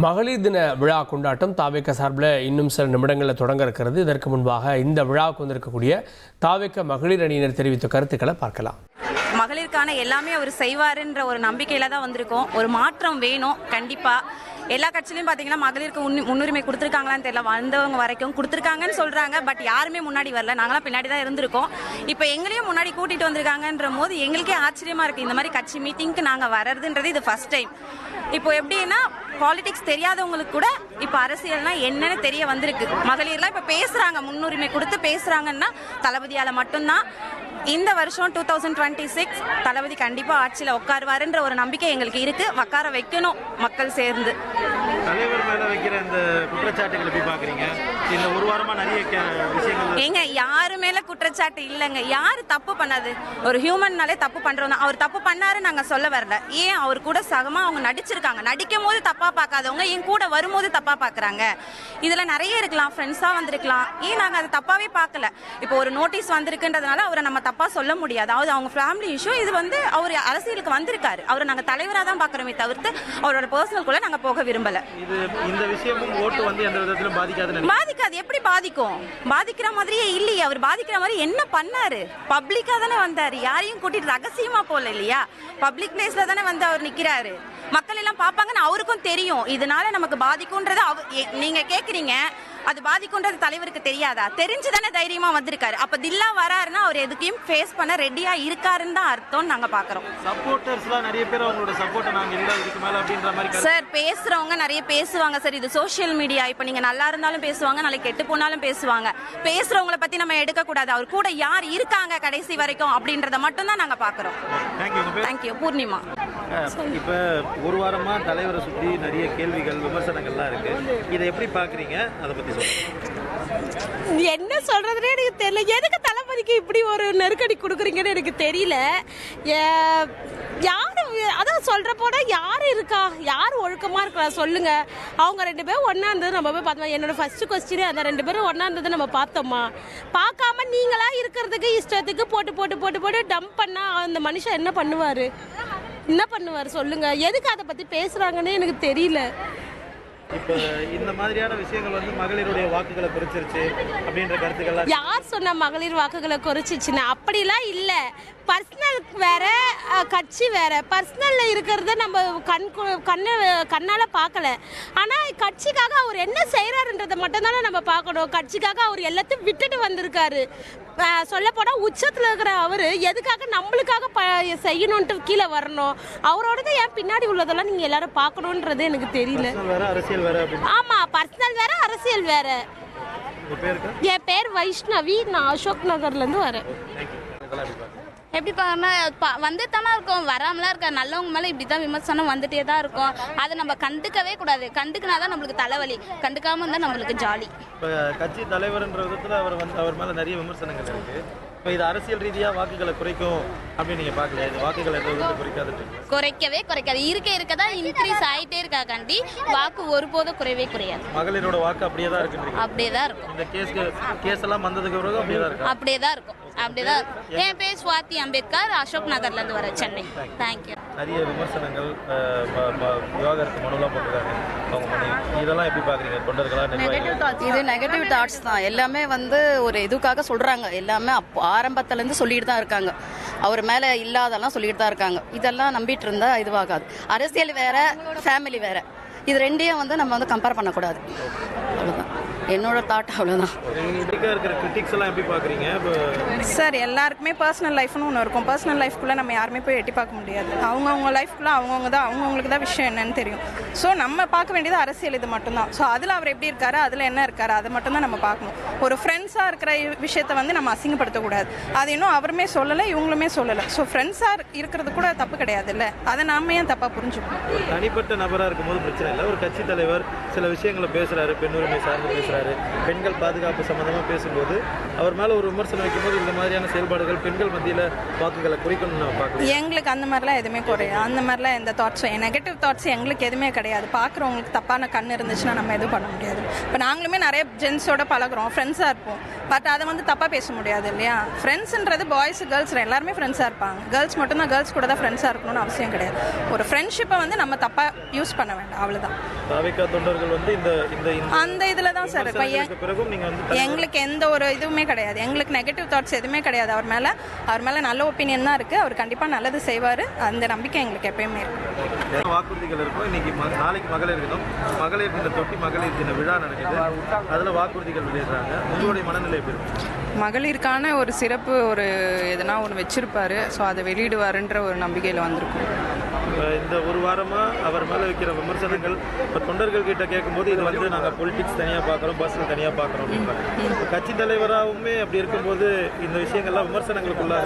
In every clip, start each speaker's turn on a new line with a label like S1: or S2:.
S1: மகளிர் தின விழா கொண்டாட்டம் தாவேக்க சார்பில் இன்னும் சில நிமிடங்களில் தொடங்க இருக்கிறது. இதற்கு முன்பாக இந்த விழாவுக்கு வந்திருக்கக்கூடிய தாவேக்க மகளிர் அணியினர் தெரிவித்த கருத்துக்களை பார்க்கலாம்.
S2: மகளிருக்கான எல்லாமே அவர் செய்வாருன்ற ஒரு நம்பிக்கையில தான் வந்திருக்கோம். ஒரு மாற்றம் வேணும் கண்டிப்பா. எல்லா கட்சியிலையும் பார்த்தீங்கன்னா மகளிருக்கு முன்னுரிமை கொடுத்துருக்காங்களான்னு தெரியல. வந்தவங்க வரைக்கும் கொடுத்துருக்காங்கன்னு சொல்றாங்க. பட் யாருமே முன்னாடி வரல. நாங்களாம் பின்னாடி தான் இருந்திருக்கோம். இப்போ எங்களையும் முன்னாடி கூட்டிட்டு வந்திருக்காங்கன்ற போது எங்களுக்கே ஆச்சரியமா இருக்கு. இந்த மாதிரி கட்சி மீட்டிங்க்கு நாங்கள் வர்றதுன்றது இது ஃபர்ஸ்ட் டைம். இப்போ எப்படின்னா பாலிடிக்ஸ் தெரியாதவங்களுக்கு கூட இப்போ அரசியல்னா என்னன்னு தெரிய வந்திருக்கு. மகளிர்லாம் இப்போ பேசுறாங்க, முன்னுரிமை கொடுத்து பேசுறாங்கன்னா தளபதியால மட்டும்தான். இந்த வருஷம் 2026 தளபதி கண்டிப்பா ஆட்சியில் உட்காருவாருன்ற ஒரு நம்பிக்கை எங்களுக்கு இருக்கு. உட்கார வைக்கணும் மக்கள் சேர்ந்து.
S3: தலைவர் மேல வைக்கிற இந்த குற்றச்சாட்டுகளை எப்படி பாக்குறீங்க? இந்த ஒரு வாரமா நிறைய விஷயங்கள்
S2: ஏங்க யாரு மேல குற்றச்சாட்டு இல்லைங்க. யாரு தப்பு பண்ணாது? ஒரு ஹியூமன்னாலே தப்பு பண்றோம். அவர் தப்பு பண்ணாரு நாங்க சொல்ல வரல. ஏன் அவர் கூட சகமா அவங்க நடிச்சிருக்காங்க. நடிக்கும் போது தப்பா பார்க்காதவங்க என் கூட வரும்போது தப்பா பாக்குறாங்க. இதுல நிறைய இருக்கலாம். ஃப்ரெண்ட்ஸா வந்திருக்கலாம். ஏன் நாங்க அதை தப்பாவே பார்க்கல. இப்போ ஒரு நோட்டீஸ் வந்திருக்குன்றதுனால அவரை நம்ம தப்பா சொல்ல முடியாது. அதாவது அவங்க ஃபேமிலி இஷ்யூ. இது வந்து அவர் அரசியலுக்கு வந்திருக்காரு. அவரை நாங்க தலைவராக தான் பாக்குறோமே தவிர்த்து அவரோட பர்சனல் கூட நாங்க போக விரும்பல.
S3: இந்த விஷயமும் ஓட்டு வந்து எந்த விதத்திலும்
S2: பாதிக்காது. எப்படி பாதிக்கும்? பாதிக்கிற மாதிரியே இல்லையே. அவர் பாதிக்கிற மாதிரி என்ன பண்ணாரு? பப்ளிக்கா தானே வந்தாரு. யாரையும் கூட்டிட்டு ரகசியமா போல இல்லையா? பப்ளிக் பிளேஸ்ல தானே வந்து அவர் நிக்கிறாரு. மக்கள் எல்லாம் பாப்பாங்கன்னு அவருக்கும் தெரியும். இதனால நமக்கு பாதிக்கும்ன்றது நீங்க கேக்குறீங்க. அது பாதிக்கும்ன்றது தலைவருக்கு தெரியாதா? தெரிஞ்சுதானே தைரியமா வந்திருக்காரு. அப்ப தில்லா வராருன்னா அவர் எதுக்கையும் ஃபேஸ் பண்ண ரெடியா இருக்காருன்னு தான் அர்த்தம் நாங்க பாக்குறோம்.
S3: சப்போர்ட்டர்ஸ்லாம் நிறைய பேர் அவங்களோட சப்போர்ட்டை நாங்க இல்ல இதுக்கு மேல அப்படின்ற மாதிரி
S2: சார் பேசுறவங்க நிறைய பேசுவாங்க சார். இது சோஷியல் மீடியா. இப்ப நீங்க நல்லா இருந்தாலும் பேசுவாங்க, நாளைக்கு கெட்டு போனாலும் பேசுவாங்க. பேசுறவங்கள பத்தி நம்ம எடுக்க கூடாது. அவர் கூட யார் இருக்காங்க கடைசி வரைக்கும் அப்படின்றத மட்டும் தான் நாங்க பாக்குறோம். தேங்க்யூ. பூர்ணிமா.
S3: இப்ப ஒரு வாரமா தலைவரை சுற்றி நிறைய கேள்விகள் விமர்சனங்கள்லாம் இருக்கு. இதை எப்படி பாக்குறீங்க? அதை பத்தி
S4: என்ன சொல்றதுனே எனக்கு தெரியல. எதுக்கு தளபதிக்கு இப்படி ஒரு நெருக்கடி கொடுக்குறீங்கன்னு எனக்கு தெரியல. யாரு அதான் சொல்ற போனா யாரு இருக்கா? யாரு ஒழுக்கமா இருக்கா சொல்லுங்க. அவங்க ரெண்டு பேரும் ஒன்னா இருந்தது நம்ம போய் பார்த்தோம். என்னோட ஃபர்ஸ்ட் கொஸ்டினே அந்த ரெண்டு பேரும் ஒன்னா இருந்தது நம்ம பார்த்தோமா? பார்க்காம நீங்களா இருக்கிறதுக்கு இஷ்டத்துக்கு போட்டு போட்டு போட்டு போட்டு டம்ப் பண்ணா அந்த மனுஷன் என்ன பண்ணுவாரு? என்ன பண்ணுவார் சொல்லுங்க. எதுக்கு அதை பத்தி பேசுறாங்கன்னு எனக்கு தெரியல.
S3: இப்ப இந்த மாதிரியான விஷயங்கள் வந்து மகளிருடைய வாக்குகளை குறைச்சிருச்சு அப்படின்ற கருத்துக்கள்
S4: யார் சொன்ன மகளிர் வாக்குகளை குறைச்சிச்சுன்னு? அப்படிலாம் இல்லை. பர்சனல் வேற, கட்சி வேற. பர்சனல்ல இருக்கிறத நம்ம கண்ணால பார்க்கல. ஆனா கட்சிக்காக அவர் என்ன செய்யறாருன்றதை மட்டும் தானே நம்ம பார்க்கணும். கட்சிக்காக அவர் எல்லாத்தையும் விட்டுட்டு வந்திருக்காரு. சொல்ல போனா உச்சத்துல இருக்கிற அவரு எதுக்காக நம்மளுக்காக செய்யணும்ட்டு கீழே வரணும்? அவரோடது ஏன் பின்னாடி உள்ளதெல்லாம் நீங்க எல்லாரும் பார்க்கணும்ன்றது எனக்கு தெரியல. ஆமா, பர்சனல் வேற, அரசியல் வேற. என் பேர் வைஷ்ணவி. நான் அசோக் நகர்ல இருந்து வரேன்.
S5: எப்படி பார்க்கணும்னா வந்து தானே இருக்கோம், வராமலாம் இருக்க. நல்லவங்க மேலே இப்படி தான் விமர்சனம் வந்துட்டே தான் இருக்கும். அதை நம்ம கண்டுக்கவே கூடாது. கண்டுக்கினா தான் நம்மளுக்கு தலைவலி. கண்டுக்காமல் இருந்தால் நம்மளுக்கு ஜாலி.
S3: இப்போ கட்சி தலைவர்ன்ற விதத்தில் அவர் மேலே நிறைய விமர்சனங்கள் இருக்குது. இப்போ இது அரசியல் ரீதியாக வாக்குகளை குறைக்கும் அப்படின்னு நீங்கள் பார்க்கல? இது வாக்குகளை எந்த குறைக்காது?
S5: குறைக்காது. இருக்க தான் இன்க்ரீஸ் ஆகிட்டே இருக்காண்டி வாக்கு ஒருபோதும் குறையவே குறையாது.
S3: மகளிரோட வாக்கு அப்படியே தான் இருக்கு.
S5: அப்படியே தான் இருக்கும்.
S3: இந்த கேஸ் எல்லாம் வந்ததுக்கு பிறகு அப்படியே தான் இருக்கும்.
S5: அப்படியேதான். என் பேர் ஸ்வாதி அம்பேத்கர். அசோக் நகர்ல இருந்து வர சென்னை. தேங்க்யூ.
S3: நிறைய விமர்சனங்கள் விவாகரத்து மனுலாம் போட்டுருக்காங்க. இதெல்லாம் எப்படி பாக்குறீங்க?
S6: இது நெகட்டிவ் தாட்ஸ் தான். எல்லாமே வந்து ஒரு இதுக்காக சொல்றாங்க. எல்லாமே ஆரம்பத்துல இருந்து சொல்லிட்டு தான் இருக்காங்க. அவர் மேல இல்லாதெல்லாம் சொல்லிட்டு தான் இருக்காங்க. இதெல்லாம் நம்பிட்டு இருந்தா இதுவாகாது. அரசியல் வேற, ஃபேமிலி வேற. இது ரெண்டையும் வந்து நம்ம வந்து கம்பேர் பண்ணக்கூடாது. அவ்வளோதான் என்னோட தாட். அவ்வளோதான்.
S7: சார் எல்லாருக்குமே பர்சனல் லைஃப்னு ஒன்று இருக்கும். பர்சனல் லைஃப்குள்ளே நம்ம யாருமே போய் எட்டி பார்க்க முடியாது. அவங்கவுங்க லைஃப்குள்ளே அவங்கவுங்களுக்கு தான் விஷயம் என்னன்னு தெரியும். ஸோ நம்ம பார்க்க வேண்டியது அரசியல் இது மட்டும்தான். ஸோ அதில் அவர் எப்படி இருக்காரு, அதில் என்ன இருக்காரு, அதை மட்டும்தான் நம்ம பார்க்கணும். ஒரு ஃப்ரெண்ட்ஸாக இருக்கிற விஷயத்தை வந்து நம்ம அசிங்கப்படுத்தக்கூடாது. அது இன்னும் அவருமே சொல்லலை, இவங்களுமே சொல்லலை. ஸோ ஃப்ரெண்ட்ஸாக இருக்கிறது கூட தப்பு கிடையாது இல்லை. அதை நாம ஏன் தப்பாக புரிஞ்சுக்கணும்?
S3: தனிப்பட்ட நபராக இருக்கும்போது பிரச்சனை இல்லை. ஒரு கட்சி தலைவர் சில விஷயங்களை பேசுகிறாரு, பெண் உரிமை சார்ந்து பேசுகிறாரு, பெண்கள் பாதுகாப்பு சம்பந்தமாக பேசும்போது அவர் மேலே ஒரு விமர்சனம் வைக்கும்போது இந்த மாதிரியான செயல்பாடுகள் பெண்கள் மத்தியில் வாக்குகளை குறைக்கணும்னு நம்ம பார்க்கணும்.
S7: எங்களுக்கு அந்த மாதிரிலாம் எதுவுமே குறையாது. அந்த மாதிரிலாம் எந்த தாட்ஸும், நெகட்டிவ் தாட்ஸ் எங்களுக்கு எதுவுமே கிடையாது. பார்க்குறவங்களுக்கு தப்பான கண் இருந்துச்சுன்னா நம்ம எதுவும் பண்ண முடியாது. இப்போ நாங்களுமே நிறைய ஜென்ஸோட பழகிறோம், ஃப்ரெண்ட்ஸாக இருப்போம். பட் அதை வந்து தப்பாக பேச முடியாது இல்லையா? ஃப்ரெண்ட்ஸுன்றது பாய்ஸ் கேர்ள்ஸ் எல்லாருமே ஃப்ரெண்ட்ஸாக இருப்பாங்க. கேர்ள்ஸ் மட்டும்தான் கேர்ள்ஸ் கூட தான் ஃப்ரெண்ட்ஸாக இருக்கணும்னு அவசியம் கிடையாது. ஒரு ஃப்ரெண்ட்ஷிப்பை வந்து நம்ம தப்பாக யூஸ் பண்ண வேண்டாம். அவ்வளோதான். அவ்வளோதான்.
S3: தாவேக்கா தொண்டர்கள் வந்து இந்த இந்த
S7: அந்த இதில் தான் சார் இப்போ
S3: பிறகும் நீங்க வந்து
S7: எங்களுக்கு எந்த ஒரு இதுவுமே கிடையாது, எங்களுக்கு நெகட்டிவ் தாட்ஸ் எதுவுமே கிடையாது. அவர் மேலே நல்ல ஒப்பீனியன் தான் இருக்குது. அவர் கண்டிப்பாக நல்லது செய்வார், அந்த நம்பிக்கை எங்களுக்கு எப்பயுமே இருக்குது.
S3: வாக்குறுதிகள் இருக்கும். இன்னைக்கு நாளைக்கு மகளிர் தினம், மகளிர் தின தொட்டி மகளிர் தின விழா நடக்குது. அதில் வாக்குறுதிகள் வெளியிடுறாங்க. உங்களுடைய மனநிலை எப்படி இருக்கும்?
S8: மகளிருக்கான ஒரு சிறப்பு ஒரு எதனா ஒன்று வச்சிருப்பாரு. ஸோ அதை வெளியிடுவாருன்ற ஒரு நம்பிக்கையில் வந்திருக்கும்.
S3: இந்த ஒரு வாரமாக அவர் மேலே வைக்கிற விமர்சனங்கள் இப்போ தொண்டர்கள் கிட்ட கேட்கும்போது இது வந்து நாங்கள் பொலிட்டிக்ஸ் தனியாக பார்க்குறோம், பர்சனல் தனியாக பார்க்குறோம் அப்படின்றாங்க. கட்சி தலைவராகவுமே அப்படி இருக்கும்போது இந்த விஷயங்கள்லாம் விமர்சனங்களுக்குள்ள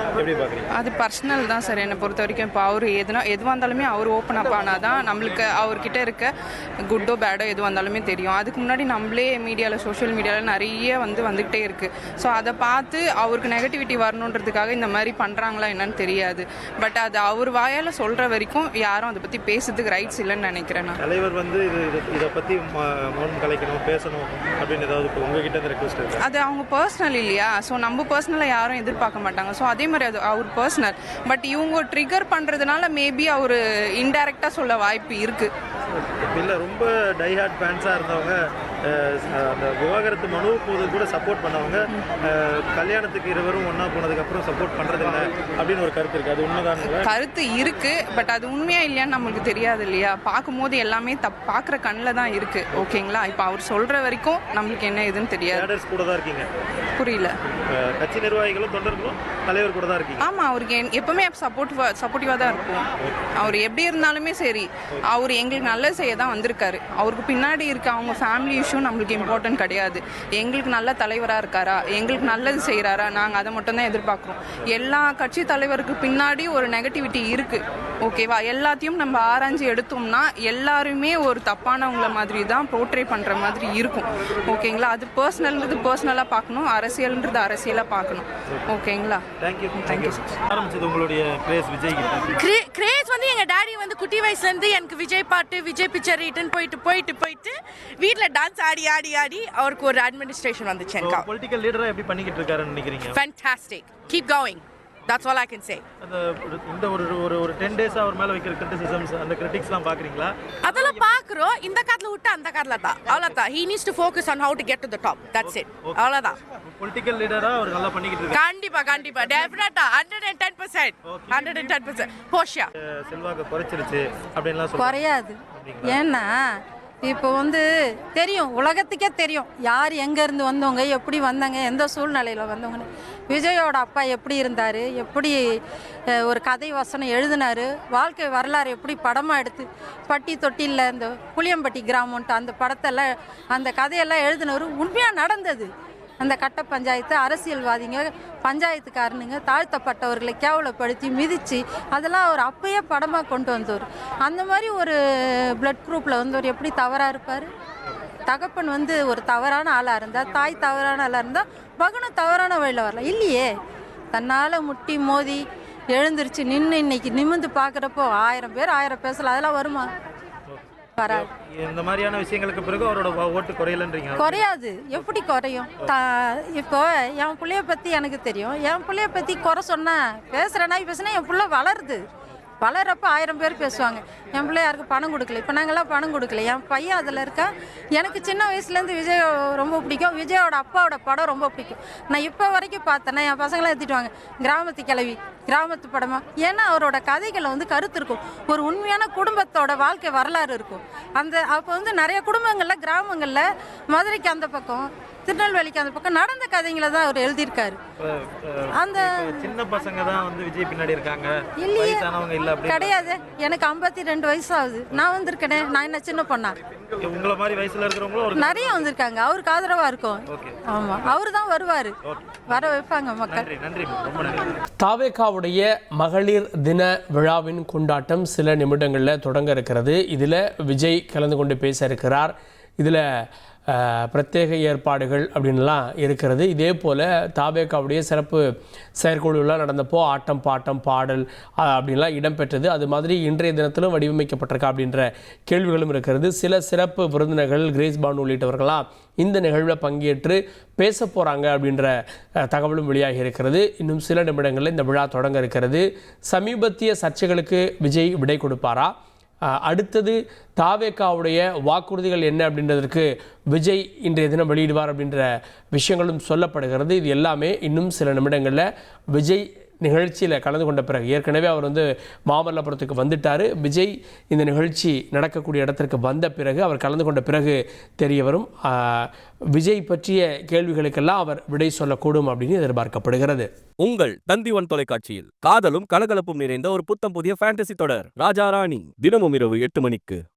S3: எப்படி பார்க்குறீங்க?
S8: அது பர்சனல் தான் சார் என்னை பொறுத்த வரைக்கும். இப்போ அவர் எதுவாக இருந்தாலுமே அவர் ஓப்பன் அப் ஆனால் தான் நம்மளுக்கு அவர்கிட்ட இருக்க குட்டோ பேடோ எதுவாக இருந்தாலுமே தெரியும். அதுக்கு முன்னாடி நம்மளே மீடியாவில் சோஷியல் மீடியாவில் நிறைய வந்துகிட்டே இருக்குது. ஸோ அதை பார்த்து அவருக்கு நெகட்டிவிட்டி வரணுன்றதுக்காக இந்த மாதிரி பண்ணுறாங்களா என்னன்னு தெரியாது. பட் அது அவர் வாயால் சொல்கிற வரைக்கும் யாரும் அதை பற்றி பேசுறதுக்கு ரைட்ஸ் இல்லைன்னு நினைக்கிறேன் நான்.
S3: தலைவர் வந்து இதை பற்றி மௌனம் கலைக்கணும், பேசணும் அப்படின்னு ஏதாவது இப்போ உங்ககிட்ட இந்த ரெக்வஸ்ட் இருக்கு?
S8: அது அவங்க பர்சனல் இல்லையா? ஸோ நம்ம பர்சனலாக யாரும் எதிர்பார்க்க மாட்டாங்க. ஸோ அதே மாதிரி அது அவர் பர்சனல். பட் இவங்க ட்ரிகர் பண்ணுறதுனால மேபி அவர் இன்டைரக்டாக சொல்ல வாய்ப்பு இருக்குது.
S3: இல்லை, ரொம்ப டைஹார்ட் ஃபேன்ஸாக இருந்தவங்க அந்த விவாகரத்து மனு போது கூட சப்போர்ட் பண்ணவங்க கல்யாணத்துக்கு இருவரும் ஒன்றா போனதுக்கப்புறம் சப்போர்ட் பண்ணுறதில்ல அப்படின்னு ஒரு கருத்து இருக்குது. அது உண்மைதான்
S8: கருத்து இருக்குது. பட் அது உண்மையா இல்லையான்னு நம்மளுக்கு தெரியாது இல்லையா? பார்க்கும்போது எல்லாமே பார்க்குற கண்ணில் தான் இருக்குது. ஓகேங்களா? இப்போ அவர் சொல்கிற வரைக்கும் நம்மளுக்கு என்ன இதுன்னு தெரியாது.
S3: கூட தான் இருக்கீங்க?
S8: புரியல.
S3: கட்சி நிர்வாகிகளும் தொண்டர்களும் தலைவர் கூட தான் இருக்கீங்க?
S8: ஆமாம், அவருக்கு எப்பவுமே சப்போர்ட்டிவாக தான் இருக்கும். அவர் எப்படி இருந்தாலுமே சரி, அவர் எங்களுக்கு நல்லது செய்ய தான் வந்திருக்காரு. அவருக்கு பின்னாடி இருக்க அவங்க ஃபேமிலி இஷ்யூ நம்மளுக்கு இம்பார்ட்டன்ட் கிடையாது. எங்களுக்கு நல்ல தலைவராக இருக்காரா, எங்களுக்கு நல்லது செய்கிறாரா, நாங்கள் அதை மட்டும் தான் எதிர்பார்க்குறோம். எல்லா கட்சி தலைவருக்கு பின்னாடி ஒரு நெகட்டிவிட்டி இருக்குது. ஓகேவா? எல்லாத்தையும் நம்ம ஆராய்ச்சி எடுத்தோம்னா எல்லாருமே ஒரு தப்பானவங்கள மாதிரி தான் போர்ட்ரே பண்ணுற மாதிரி இருக்கும். ஓகேங்களா? அது பர்சனல்ன்றது பர்சனலாக பார்க்கணும், அரசியல்ன்றது அரசியலாக பார்க்கணும். ஓகேங்களா?
S3: தேங்க்யூ. ஆரம்பிச்சது உங்களுடைய கிரேஸ் விஜய்
S9: கிரேஸ் வந்து எங்கள் டாடி வந்து குட்டி வயசுலேருந்து எனக்கு விஜய் பாட்டு, விஜய் பிக்சர் ரிட்டர்ன் போயிட்டு வீட்டில் டான்ஸ் ஆடி அவருக்கு ஒரு அட்மினிஸ்ட்ரேஷன் வந்துச்சு. எனக்கு
S3: பொலிட்டிக்கல் லீடரா எப்படி பண்ணிக்கிட்டு இருக்காருன்னு நினைக்கிறீங்க?
S9: Fantastic. Keep going. That's all I can say.
S3: இந்த ஒரு 10 டேஸ் அவர் மேல வைக்கிற கிரிட்டிசிசம்ஸ், அந்த கிரிட்டிக்ஸ்லாம் பாக்குறீங்களா?
S9: அதெல்லாம் பாக்குறோம். இந்த காதுல விட்டு அந்த காதுல தான். அவ்வளவுதான். He needs to focus on how to get to the top. That's it. அவ்வளவுதான்.
S3: பொலிட்டிக்கல் லீடரா அவர் நல்லா பண்ணிக்கிட்டு இருக்காரு.
S9: கண்டிப்பா டெஃபினட்டா 110%. 110%. போஷா
S3: செல்வாக்கு குறைச்சிருச்சு அப்படின்லாம் சொல்றாங்க.
S10: குறையாது. ஏன்னா இப்போ தெரியும், உலகத்துக்கே தெரியும் யார் எங்கேருந்து வந்தவங்க, எப்படி வந்தாங்க, எந்த சூழ்நிலையில் வந்தவங்கன்னு. விஜயோட அப்பா எப்படி இருந்தார், எப்படி ஒரு கதை வசனம் எழுதினார், வாழ்க்கை வரலாறு எப்படி படமாக எடுத்து பட்டி தொட்டியில் இந்த புளியம்பட்டி கிராமம்ன்ட்டு அந்த படத்தெல்லாம் அந்த கதையெல்லாம் எழுதினவர் உண்மையாக நடந்தது. அந்த கட்ட பஞ்சாயத்து, அரசியல்வாதிங்க, பஞ்சாயத்துக்காரனுங்க, தாழ்த்தப்பட்டவர்களை கேவலப்படுத்தி மிதித்து அதெல்லாம் அவர் அப்பயே படமாக கொண்டு வந்தவர். அந்த மாதிரி ஒரு பிளட் குரூப்பில் வந்தவர் எப்படி தவறாக இருப்பார்? தகப்பன் ஒரு தவறான ஆளாக இருந்தால், தாய் தவறான ஆளாக இருந்தால், மகனும் தவறான வழியில் வரலாம் இல்லையே. தன்னால் முட்டி மோதி எழுந்திருச்சு நின்று இன்னைக்கு நிமிந்து பார்க்குறப்போ 1000 பேர் 1000 பேசலாம். அதெல்லாம் வருமா? வராது.
S3: இந்த மாதிரியான விஷயங்களுக்கு பிறகு அவரோட ஓட்டு குறையலன்றீங்க?
S10: குறையாது. எப்படி குறையும்? இப்போ என் பிள்ளைய பற்றி எனக்கு தெரியும். என் பிள்ளைய பற்றி குறை சொன்னால் பேசுகிறேன்னா பேசுனா என் பிள்ளை வளருது. வளர்றப்ப 1000 பேர் பேசுவாங்க. என் பிள்ளை யாருக்கு பணம் கொடுக்கல, இப்போ நாங்கள்லாம் பணம் கொடுக்கல, என் பையன் அதில் இருக்கா. எனக்கு சின்ன வயசுலேருந்து விஜய் ரொம்ப பிடிக்கும். விஜயோட அப்பாவோட படம் ரொம்ப பிடிக்கும். நான் இப்போ வரைக்கும் பார்த்தேன்னா என் பசங்களாம் எடுத்துட்டு வாங்க கிராமத்து கிளவி, கிராமத்து படமா. ஏன்னா அவரோட கதைகளில் கருத்து இருக்கும், ஒரு உண்மையான குடும்பத்தோட வாழ்க்கை வரலாறு இருக்கும். அப்போ நிறைய குடும்பங்களில், கிராமங்களில், மதுரைக்கு அந்த பக்கம், திருநெல்வேலிக்கு அந்த பக்கம் நடந்த கதைங்களை தான் அவர் எழுதியிருக்காரு. அந்த
S3: சின்ன பசங்க தான் விஜய் பின்னாடி இருக்காங்க,
S10: இல்லையே,
S3: வயசானவங்க இல்ல அப்படி
S10: கிடையாது. எனக்கு 52 வயசு ஆகுது. நான் வந்திருக்கேனே, நான் என்ன சின்ன பொண்ணா?
S3: உங்களை மாதிரி வயசுல இருக்கிறவங்களும்
S10: நிறைய வந்திருக்காங்க. அவருக்கு ஆதரவா இருக்கும். ஆமா, அவரு தான் வருவாரு, வர வைப்பாங்க மக்கள்.
S3: நன்றி. ரொம்ப நன்றி.
S1: தாவேகாவுடைய மகளிர் தின விழாவின் கொண்டாட்டம் சில நிமிடங்களில் தொடங்க இருக்கிறது. இதில் விஜய் கலந்து கொண்டு பேச இருக்கிறார். இதில் பிரத்யேக ஏற்பாடுகள் அப்படின்லாம் இருக்கிறது. இதே போல் தாவேகாவுடைய சிறப்பு செயற்குழுலாம் நடந்தப்போ ஆட்டம் பாட்டம் பாடல் அப்படின்லாம் இடம்பெற்றது. அது மாதிரி இன்றைய தினத்திலும் வடிவமைக்கப்பட்டிருக்கா அப்படின்ற கேள்விகளும் இருக்கிறது. சில சிறப்பு விருந்தினர்கள் கிரேஸ் பானு உள்ளிட்டவர்களாம் இந்த நிகழ்வில் பங்கேற்று பேச போகிறாங்க அப்படின்ற தகவலும் வெளியாகி இருக்கிறது. இன்னும் சில நிமிடங்களில் இந்த விழா தொடங்க இருக்கிறது. சமீபத்திய சர்ச்சைகளுக்கு விஜய் விடை கொடுப்பாரா? அடுத்தது தாவேகாவுடைய வாக்குறுதிகள் என்ன அப்படின்றதற்கு விஜய் இன்றைய தினம் வெளியிடுவார் அப்படின்ற விஷயங்களும் சொல்லப்படுகிறது. இது எல்லாமே இன்னும் சில நிமிடங்களில் விஜய் நிகழ்ச்சியில் கலந்து கொண்ட பிறகு, ஏற்கனவே அவர் மாமல்லபுரத்துக்கு வந்துட்டார், விஜய் இந்த நிகழ்ச்சி நடக்கக்கூடிய இடத்திற்கு வந்த பிறகு, அவர் கலந்து கொண்ட பிறகு தெரிய வரும். விஜய் பற்றிய கேள்விகளுக்கெல்லாம் அவர் விடை சொல்லக்கூடும் அப்படின்னு எதிர்பார்க்கப்படுகிறது.
S11: உங்கள் தந்தி1 தொலைக்காட்சியில் காதலும் கலகலப்பும் நிறைந்த ஒரு புத்தம் புதிய ஃபேண்டசி தொடர் ராஜா ராணி தினமும் இரவு 8 மணிக்கு.